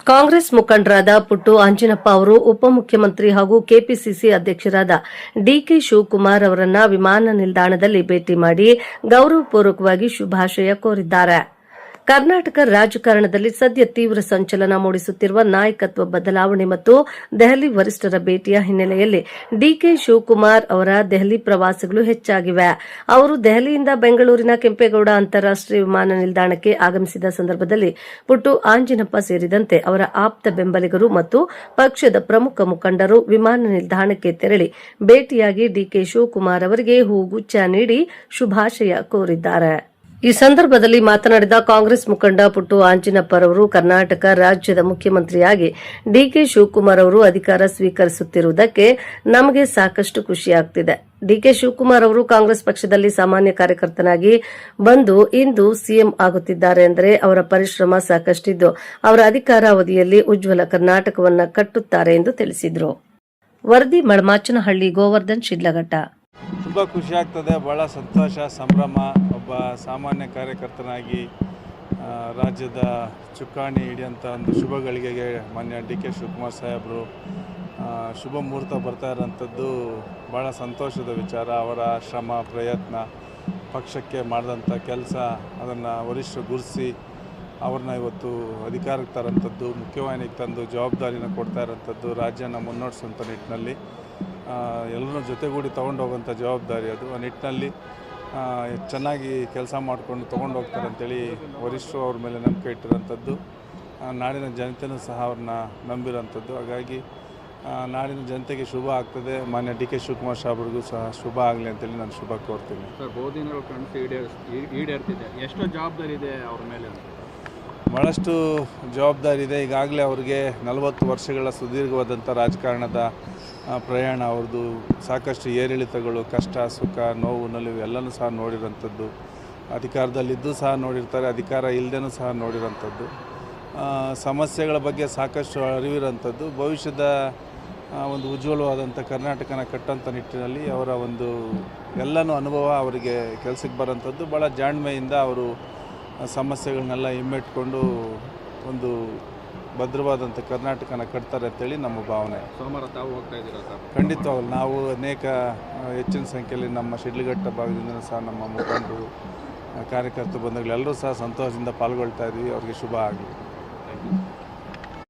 ಕಾಂಗ್ರೆಸ್ ಮುಖಂಡರಾದ ಪುಟ್ಟು ಆಂಜಿನಪ್ಪ ಅವರು ಉಪಮುಖ್ಯಮಂತ್ರಿ ಹಾಗೂ ಕೆಪಿಸಿಸಿ ಅಧ್ಯಕ್ಷರಾದ ಡಿಕೆ ಶಿವಕುಮಾರ್ ಅವರನ್ನ ವಿಮಾನ ನಿಲ್ದಾಣದಲ್ಲಿ ಭೇಟಿ ಮಾಡಿ ಗೌರವಪೂರ್ವಕವಾಗಿ ಶುಭಾಶಯ ಕೋರಿದ್ದಾರೆ. ಕರ್ನಾಟಕ ರಾಜಕಾರಣದಲ್ಲಿ ಸದ್ಯ ತೀವ್ರ ಸಂಚಲನ ಮೂಡಿಸುತ್ತಿರುವ ನಾಯಕತ್ವ ಬದಲಾವಣೆ ಮತ್ತು ದೆಹಲಿ ವರಿಷ್ಠರ ಭೇಟಿಯ ಹಿನ್ನೆಲೆಯಲ್ಲಿ ಡಿಕೆ ಶಿವಕುಮಾರ್ ಅವರ ದೆಹಲಿ ಪ್ರವಾಸಗಳು ಹೆಚ್ಚಾಗಿವೆ. ಅವರು ದೆಹಲಿಯಿಂದ ಬೆಂಗಳೂರಿನ ಕೆಂಪೇಗೌಡ ಅಂತಾರಾಷ್ಟೀಯ ವಿಮಾನ ನಿಲ್ದಾಣಕ್ಕೆ ಆಗಮಿಸಿದ ಸಂದರ್ಭದಲ್ಲಿ ಪುಟ್ಟು ಆಂಜಿನಪ್ಪ ಸೇರಿದಂತೆ ಅವರ ಆಪ್ತ ಬೆಂಬಲಿಗರು ಮತ್ತು ಪಕ್ಷದ ಪ್ರಮುಖ ಮುಖಂಡರು ವಿಮಾನ ನಿಲ್ದಾಣಕ್ಕೆ ತೆರಳಿ ಭೇಟಿಯಾಗಿ ಡಿಕೆ ಶಿವಕುಮಾರ್ ಅವರಿಗೆ ಹೂಗುಚ್ಛ ನೀಡಿ ಶುಭಾಶಯ ಕೋರಿದ್ದಾರೆ. ಈ ಸಂದರ್ಭದಲ್ಲಿ ಮಾತನಾಡಿದ ಕಾಂಗ್ರೆಸ್ ಮುಖಂಡ ಪುಟ್ಟು ಆಂಜಿನಪ್ಪರವರು ಕರ್ನಾಟಕ ರಾಜ್ಯದ ಮುಖ್ಯಮಂತ್ರಿಯಾಗಿ ಡಿಕೆ ಶಿವಕುಮಾರ್ ಅವರು ಅಧಿಕಾರ ಸ್ವೀಕರಿಸುತ್ತಿರುವುದಕ್ಕೆ ನಮಗೆ ಸಾಕಷ್ಟು ಖುಷಿಯಾಗುತ್ತಿದೆ. ಡಿಕೆ ಶಿವಕುಮಾರ್ ಅವರು ಕಾಂಗ್ರೆಸ್ ಪಕ್ಷದಲ್ಲಿ ಸಾಮಾನ್ಯ ಕಾರ್ಯಕರ್ತನಾಗಿ ಬಂದು ಇಂದು ಸಿಎಂ ಆಗುತ್ತಿದ್ದಾರೆ ಎಂದರೆ ಅವರ ಪರಿಶ್ರಮ ಸಾಕಷ್ಟಿದ್ದು ಅವರ ಅಧಿಕಾರಾವಧಿಯಲ್ಲಿ ಉಜ್ವಲ ಕರ್ನಾಟಕವನ್ನು ಕಟ್ಟುತ್ತಾರೆ ಎಂದು ತಿಳಿಸಿದರು. ವರದಿ ಮಳಮಾಚನಹಳ್ಳಿ, ಗೋವರ್ಧನ್, ಶಿಡ್ಲಘಟ್ಟ. ತುಂಬ ಖುಷಿ ಆಗ್ತದೆ, ಭಾಳ ಸಂತೋಷ, ಸಂಭ್ರಮ. ಒಬ್ಬ ಸಾಮಾನ್ಯ ಕಾರ್ಯಕರ್ತನಾಗಿ ರಾಜ್ಯದ ಚುಕ್ಕಾಣಿ ಹಿಡಿಯೋಂಥ ಒಂದು ಶುಭ ಗಳಿಗೆಗೆ ಮಾನ್ಯ ಡಿ ಕೆ ಶಿವಕುಮಾರ್ ಸಾಹೇಬರು ಶುಭ ಮುಹೂರ್ತ ಬರ್ತಾ ಇರೋಂಥದ್ದು ಭಾಳ ಸಂತೋಷದ ವಿಚಾರ. ಅವರ ಶ್ರಮ ಪ್ರಯತ್ನ, ಪಕ್ಷಕ್ಕೆ ಮಾಡಿದಂಥ ಕೆಲಸ, ಅದನ್ನು ವರಿಷ್ಠರು ಗುರುತಿಸಿ ಅವ್ರನ್ನ ಇವತ್ತು ಅಧಿಕಾರಕ್ಕೆ ತರೋಂಥದ್ದು, ಮುಖ್ಯವಾಹಿನಿಗೆ ತಂದು ಜವಾಬ್ದಾರಿನ ಕೊಡ್ತಾ ಇರೋಂಥದ್ದು, ರಾಜ್ಯನ ಮುನ್ನಡೆಸುವಂಥ ನಿಟ್ಟಿನಲ್ಲಿ ಎಲ್ಲರೂ ಜೊತೆಗೂಡಿ ತೊಗೊಂಡು ಹೋಗೋಂಥ ಜವಾಬ್ದಾರಿ ಅದು. ಆ ನಿಟ್ಟಿನಲ್ಲಿ ಚೆನ್ನಾಗಿ ಕೆಲಸ ಮಾಡಿಕೊಂಡು ತೊಗೊಂಡು ಹೋಗ್ತಾರೆ ಅಂತೇಳಿ ವರಿಷ್ಠರು ಅವ್ರ ಮೇಲೆ ನಂಬಿಕೆ ಇಟ್ಟಿರೋಂಥದ್ದು, ನಾಡಿನ ಜನತೆಯೂ ಸಹ ಅವ್ರನ್ನ ನಂಬಿರೋಂಥದ್ದು. ಹಾಗಾಗಿ ನಾಡಿನ ಜನತೆಗೆ ಶುಭ ಆಗ್ತದೆ. ಮಾನ್ಯ ಡಿ ಕೆ ಶಿವಕುಮಾರ್ ಸಾಹೇಬ್ರಿಗೂ ಸಹ ಶುಭ ಆಗಲಿ ಅಂತೇಳಿ ನಾನು ಶುಭ ಕೋರ್ತೀನಿ. ಸರ್, ಬಹುದಿನಗಳ ಕನಸು ಈಡೇರ್ತಿದೆ, ಎಷ್ಟೋ ಜವಾಬ್ದಾರಿ ಇದೆ ಅವ್ರ ಮೇಲೆ? ಭಾಳಷ್ಟು ಜವಾಬ್ದಾರಿ ಇದೆ. ಈಗಾಗಲೇ ಅವ್ರಿಗೆ 40 ವರ್ಷಗಳ ಸುದೀರ್ಘವಾದಂಥ ರಾಜಕಾರಣದ ಪ್ರಯಾಣ, ಅವ್ರದ್ದು ಸಾಕಷ್ಟು ಏರಿಳಿತಗಳು, ಕಷ್ಟ ಸುಖ ನೋವು ನಲಿವು ಎಲ್ಲನೂ ಸಹ ನೋಡಿರೋಂಥದ್ದು. ಅಧಿಕಾರದಲ್ಲಿದ್ದು ಸಹ ನೋಡಿರ್ತಾರೆ, ಅಧಿಕಾರ ಇಲ್ಲದೇನೂ ಸಹ ನೋಡಿರೋಂಥದ್ದು. ಸಮಸ್ಯೆಗಳ ಬಗ್ಗೆ ಸಾಕಷ್ಟು ಅರಿವಿರೋಂಥದ್ದು. ಭವಿಷ್ಯದ ಒಂದು ಉಜ್ವಲವಾದಂಥ ಕರ್ನಾಟಕನ ಕಟ್ಟೋಂಥ ನಿಟ್ಟಿನಲ್ಲಿ ಅವರ ಒಂದು ಎಲ್ಲನೂ ಅನುಭವ ಅವರಿಗೆ ಕೆಲಸಕ್ಕೆ ಬರೋಂಥದ್ದು. ಭಾಳ ಜಾಣ್ಮೆಯಿಂದ ಅವರು ಸಮಸ್ಯೆಗಳನ್ನೆಲ್ಲ ಹಿಮ್ಮೆಟ್ಕೊಂಡು ಒಂದು ಭದ್ರವಾದಂಥ ಕರ್ನಾಟಕನ ಕಟ್ತಾರೆ ಅಂತೇಳಿ ನಮ್ಮ ಭಾವನೆ. ಸೋಮವಾರ ತಾವು ಹೋಗ್ತಾ ಇದ್ದೀರಾ ಸರ್? ಖಂಡಿತವಾಗಲು ನಾವು ಅನೇಕ ಹೆಚ್ಚಿನ ಸಂಖ್ಯೆಯಲ್ಲಿ ನಮ್ಮ ಶಿಡ್ಲಘಟ್ಟ ಭಾಗದಿಂದ ಸಹ ನಮ್ಮ ಮುಖಂಡರು, ಕಾರ್ಯಕರ್ತರು ಬಂಧುಗಳೆಲ್ಲರೂ ಸಹ ಸಂತೋಷದಿಂದ ಪಾಲ್ಗೊಳ್ತಾ ಇದ್ದೀವಿ. ಅವ್ರಿಗೆ ಶುಭ ಆಗಲಿ.